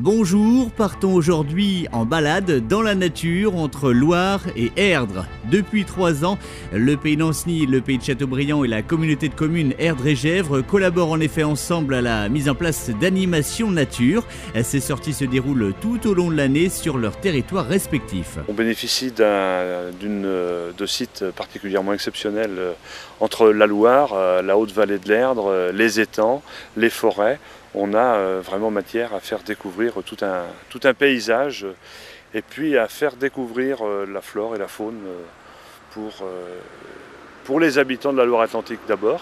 Bonjour, partons aujourd'hui en balade dans la nature entre Loire et Erdre. Depuis 3 ans, le pays d'Ancenis, le pays de Châteaubriand et la communauté de communes Erdre et Gesvres collaborent en effet ensemble à la mise en place d'animations nature. Ces sorties se déroulent tout au long de l'année sur leurs territoires respectifs. On bénéficie de sites particulièrement exceptionnels entre la Loire, la haute vallée de l'Erdre, les étangs, les forêts. On a vraiment matière à faire découvrir tout un paysage et puis à faire découvrir la flore et la faune pour les habitants de la Loire-Atlantique d'abord,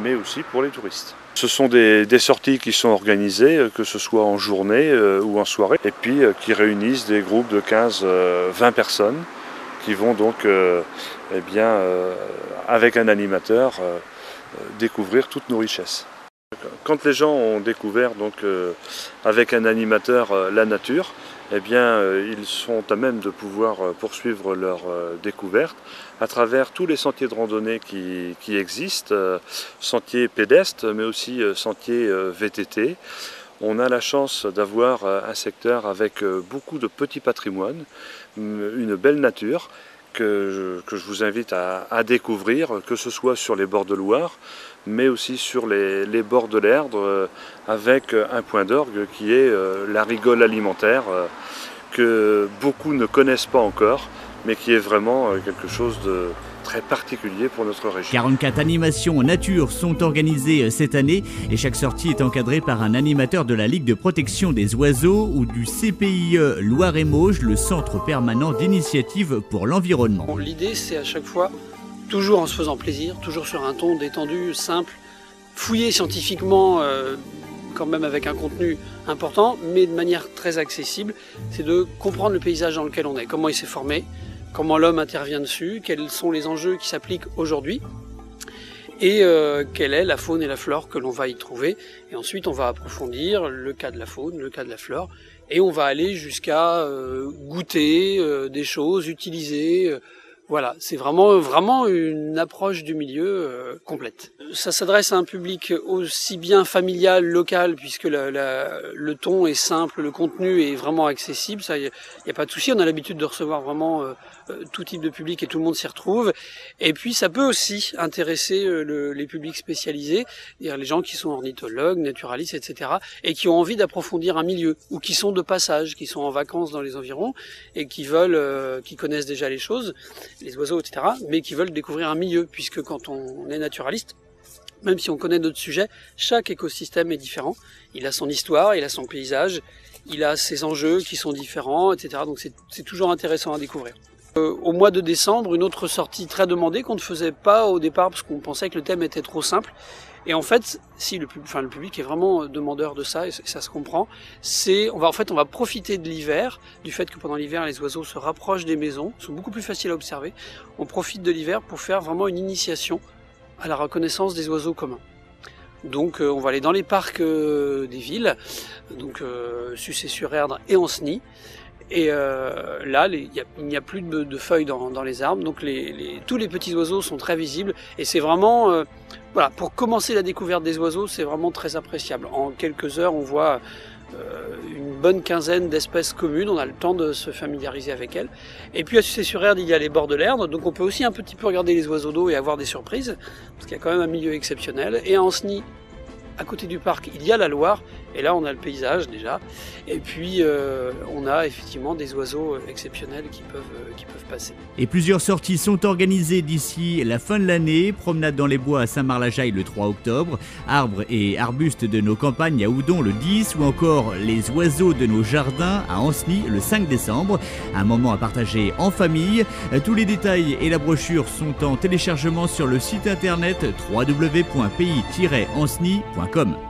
mais aussi pour les touristes. Ce sont des sorties qui sont organisées, que ce soit en journée ou en soirée, et puis qui réunissent des groupes de 15-20 personnes qui vont donc avec un animateur découvrir toutes nos richesses. Quand les gens ont découvert avec un animateur la nature, ils sont à même de pouvoir poursuivre leur découverte à travers tous les sentiers de randonnée qui existent, sentiers pédestres mais aussi sentiers VTT. On a la chance d'avoir un secteur avec beaucoup de petits patrimoines, une belle nature que je vous invite à découvrir, que ce soit sur les bords de Loire, mais aussi sur les bords de l'Erdre, avec un point d'orgue qui est la rigole alimentaire, que beaucoup ne connaissent pas encore, mais qui est vraiment quelque chose de très particulier pour notre région. 44 animations nature sont organisées cette année et chaque sortie est encadrée par un animateur de la Ligue de protection des oiseaux ou du CPIE Loire-et-Mauges, le centre permanent d'initiative pour l'environnement. L'idée, c'est à chaque fois, toujours en se faisant plaisir, toujours sur un ton détendu, simple, fouillé scientifiquement, quand même avec un contenu important, mais de manière très accessible, c'est de comprendre le paysage dans lequel on est, comment il s'est formé, comment l'homme intervient dessus, quels sont les enjeux qui s'appliquent aujourd'hui et quelle est la faune et la flore que l'on va y trouver. Et ensuite on va approfondir le cas de la faune, le cas de la flore et on va aller jusqu'à goûter des choses, utiliser. Voilà, c'est vraiment une approche du milieu complète. Ça s'adresse à un public aussi bien familial, local, puisque le ton est simple, le contenu est vraiment accessible, ça, y a pas de souci, on a l'habitude de recevoir vraiment tout type de public et tout le monde s'y retrouve. Et puis ça peut aussi intéresser les publics spécialisés, c'est-à-dire les gens qui sont ornithologues, naturalistes, etc. et qui ont envie d'approfondir un milieu, ou qui sont de passage, qui sont en vacances dans les environs et qui qui connaissent déjà les choses, les oiseaux, etc., mais qui veulent découvrir un milieu, puisque quand on est naturaliste, même si on connaît d'autres sujets, chaque écosystème est différent. Il a son histoire, il a son paysage, il a ses enjeux qui sont différents, etc. Donc c'est toujours intéressant à découvrir. Au mois de décembre, une autre sortie très demandée qu'on ne faisait pas au départ parce qu'on pensait que le thème était trop simple. Et en fait, si le public est vraiment demandeur de ça, et ça se comprend, on va profiter de l'hiver, du fait que pendant l'hiver, les oiseaux se rapprochent des maisons, sont beaucoup plus faciles à observer. On profite de l'hiver pour faire vraiment une initiation à la reconnaissance des oiseaux communs. Donc on va aller dans les parcs des villes, donc Sucé-sur-Erdre et Ancenis. Et là, il n'y a plus de feuilles dans les arbres, donc tous les petits oiseaux sont très visibles. Et c'est vraiment, voilà, pour commencer la découverte des oiseaux, c'est vraiment très appréciable. En quelques heures, on voit une bonne quinzaine d'espèces communes, on a le temps de se familiariser avec elles. Et puis à Sucé-sur-Erdre, il y a les bords de l'Erdre, donc on peut aussi un petit peu regarder les oiseaux d'eau et avoir des surprises, parce qu'il y a quand même un milieu exceptionnel. Et à Ancenis, à côté du parc, il y a la Loire, et là on a le paysage déjà, et puis on a effectivement des oiseaux exceptionnels qui peuvent passer. Et plusieurs sorties sont organisées d'ici la fin de l'année, promenade dans les bois à Saint-Marc-la-Jaille le 3 octobre, arbres et arbustes de nos campagnes à Oudon le 10, ou encore les oiseaux de nos jardins à Ancenis le 5 décembre. Un moment à partager en famille. Tous les détails et la brochure sont en téléchargement sur le site internet www.pays-ancenis.com.